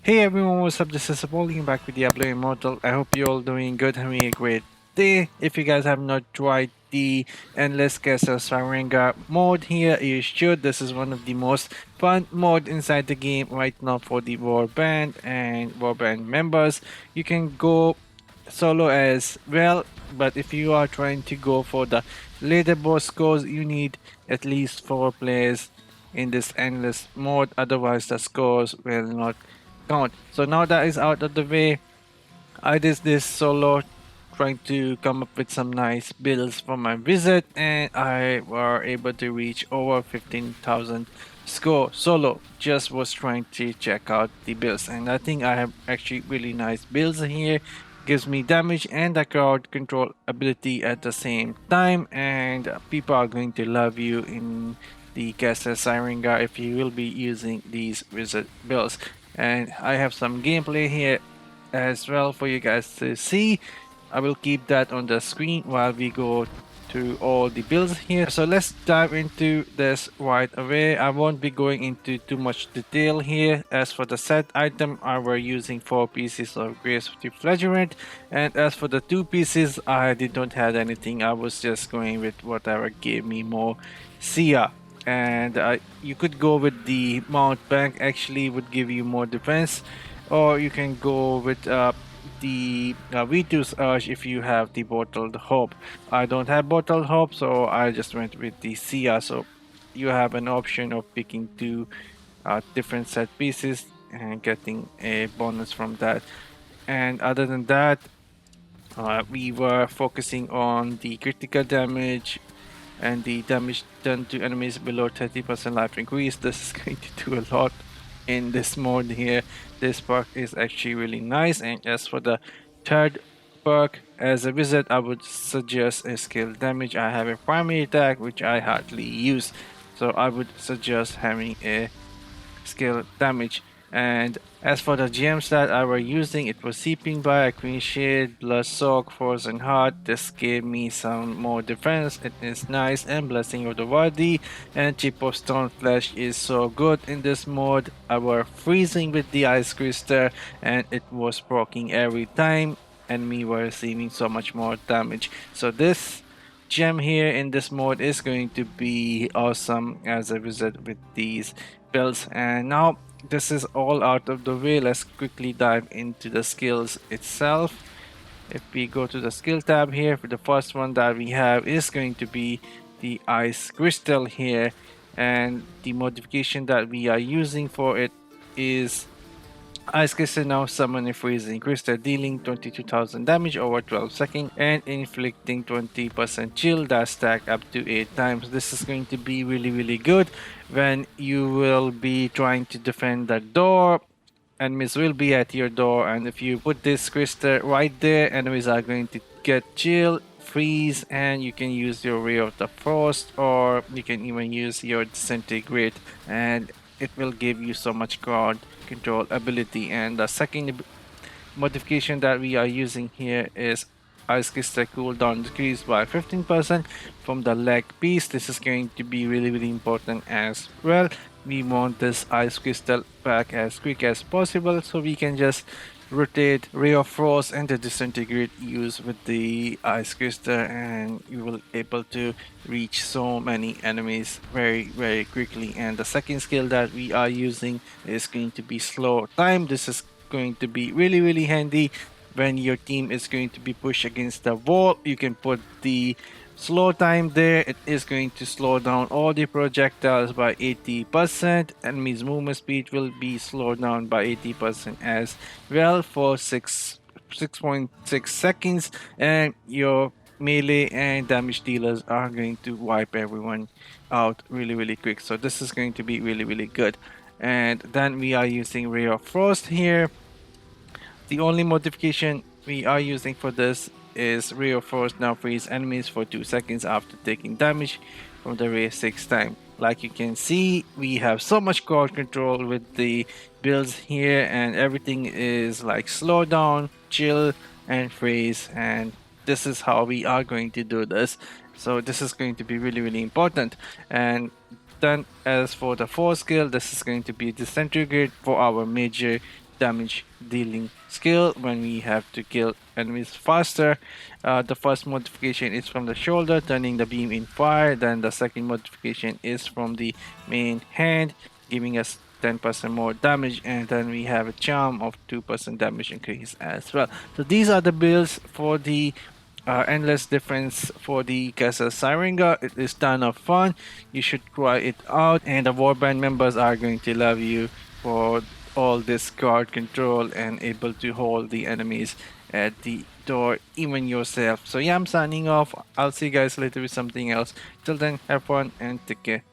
Hey everyone, what's up? This is Apollyon back with Diablo Immortal. I hope you're all doing good, having a great day. If you guys have not tried the Endless Castle Cyrangar mode here, you should. This is one of the most fun mode inside the game right now for the Warband and Warband members. You can go solo as well, but if you are trying to go for the leaderboard scores, you need at least 4 players in this endless mode, otherwise the scores will not count. So now that is out of the way, I did this solo trying to come up with some nice builds for my visit, and I were able to reach over 15,000 score solo. Just was trying to check out the builds, and I think I have actually really nice builds here. Gives me damage and the crowd control ability at the same time, and people are going to love you in the Castle Cyrangar if you will be using these wizard builds. And I have some gameplay here as well for you guys to see. I will keep that on the screen while we go to all the builds here. So let's dive into this right away. I won't be going into too much detail here. As for the set item, I were using 4 pieces of Grace of the Flagellant, and as for the 2 pieces, I did not have anything. I was just going with whatever gave me more Sia. And you could go with the Mount Bank, actually would give you more defense, or you can go with the V2's Urge if you have the Bottled Hope. I don't have Bottled Hope, so I just went with the Sia. So you have an option of picking 2 different set pieces and getting a bonus from that. And other than that, we were focusing on the critical damage and the damage done to enemies below 30% life increase. This is going to do a lot in this mode here. This perk is actually really nice. And as for the third perk, as a wizard, I would suggest a skill damage. I have a primary attack which I hardly use, so I would suggest having a skill damage. And as for the gems that I were using, it was Seeping by, Queen Shade, Blood Soak, Force and Heart. This gave me some more defense. It is nice, and Blessing of the Wadi and Chip of Stone Flesh is so good in this mode. I were freezing with the Ice Crystal and it was proccing every time, and me were receiving so much more damage. So this gem here in this mode is going to be awesome as a wizard with these builds. And now this is all out of the way, let's quickly dive into the skills itself. If we go to the skill tab here, for the first one that we have is going to be the ice crystal here, and the modification that we are using for it is Ice Crystal now summon a freezing crystal, dealing 22,000 damage over 12 seconds and inflicting 20% chill that stack up to 8 times. This is going to be really good when you will be trying to defend the door. Enemies will be at your door, and if you put this crystal right there, enemies are going to get chill, freeze, and you can use your Ray of the Frost, or you can even use your Disintegrate, and it will give you so much crowd control ability. And the second modification that we are using here is Ice Crystal cooldown decreased by 15% from the leg piece. This is going to be really important as well. We want this Ice Crystal back as quick as possible, so we can just rotate Ray of Frost and the Disintegrate use with the Ice Crystal, and you will able to reach so many enemies very quickly. And the second skill that we are using is going to be Slow Time. This is going to be really handy when your team is going to be pushed against the wall. You can put the slow time there. It is going to slow down all the projectiles by 80%. Enemy's movement speed will be slowed down by 80% as well for 6.6 seconds, and your melee and damage dealers are going to wipe everyone out really quick. So this is going to be really good. And then we are using Ray of Frost here. The only modification we are using for this is Ray of Frost now freeze enemies for 2 seconds after taking damage from the ray 6 times. Like you can see, we have so much crowd control with the builds here, and everything is like slow down, chill, and freeze, and this is how we are going to do this. So this is going to be really important. And then as for the fourth skill, this is going to be Disintegrate for our major damage dealing skill when we have to kill enemies faster. The first modification is from the shoulder, turning the beam in fire. Then the second modification is from the main hand, giving us 10% more damage, and then we have a charm of 2% damage increase as well. So these are the builds for the endless difference for the Castle Cyrangar. It is ton of fun. You should try it out, and the warband members are going to love you for all this guard control and able to hold the enemies at the door, even yourself. So yeah, I'm signing off. I'll see you guys later with something else. Till then, have fun and take care.